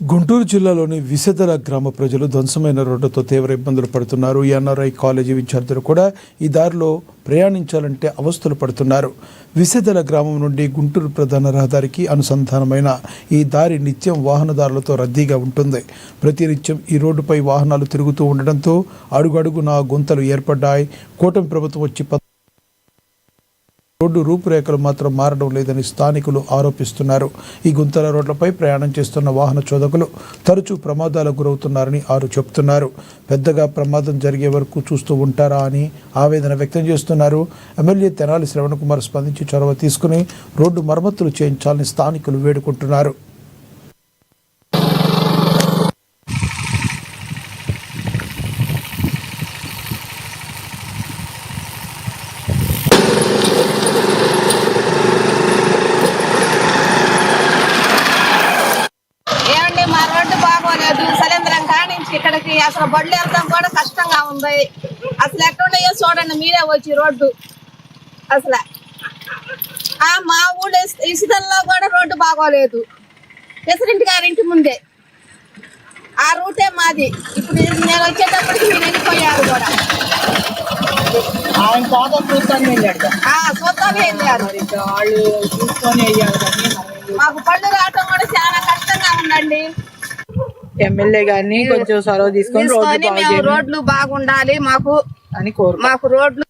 గుంటూరు జిల్లాలోని విసెదల గ్రామ ప్రజలు ధ్వంసమైన రోడ్డుతో తీవ్ర ఇబ్బందులు పడుతున్నారు. ఎన్ఆర్ఐ కాలేజీ విద్యార్థులు కూడా ఈ దారిలో ప్రయాణించాలంటే అవస్థలు పడుతున్నారు. విసెదల గ్రామం నుండి గుంటూరు ప్రధాన రహదారికి అనుసంధానమైన ఈ దారి నిత్యం వాహనదారులతో రద్దీగా ఉంటుంది. ప్రతినిత్యం ఈ రోడ్డుపై వాహనాలు తిరుగుతూ ఉండడంతో అడుగడుగునా గుంతలు ఏర్పడ్డాయి. కూటమి ప్రభుత్వం వచ్చి రోడ్డు రూపురేఖలు మాత్రం మారడం లేదని స్థానికులు ఆరోపిస్తున్నారు. ఈ గుంతల రోడ్లపై ప్రయాణం చేస్తున్న వాహన చోదకులు తరచూ ప్రమాదాలకు గురవుతున్నారని వారు చెబుతున్నారు. పెద్దగా ప్రమాదం జరిగే వరకు చూస్తూ ఉంటారా అని ఆవేదన వ్యక్తం చేస్తున్నారు. ఎమ్మెల్యే తెనాలి శ్రవణకుమార్ స్పందించి చొరవ తీసుకుని రోడ్డు మరమ్మతులు చేయించాలని స్థానికులు వేడుకుంటున్నారు. ఇక్కడికి అసలు బళ్ళు వెళ్తాం కూడా కష్టంగా ఉంది. అసలు ఎక్కడున్నాయో చూడండి మీరే వచ్చి రోడ్డు. అసలు మా ఊళ్ళో ఇసుదల్లో కూడా రోడ్డు బాగోలేదు. ప్రెసిడెంట్ గారింటి ముందే ఆ రూటే మాది. ఇప్పుడు నేను వచ్చేటప్పటికి మీరు వెళ్ళిపోయారు కూడా. చూద్దాం వెళ్ళారు. మాకు పళ్ళు రావటం కూడా చాలా కష్టంగా ఉందండి. ఎమ్మెల్యే గారిని కొంచెం చొరవ తీసుకొని రోడ్లు బాగుండాలి మాకు. అని కోరు మాకు రోడ్లు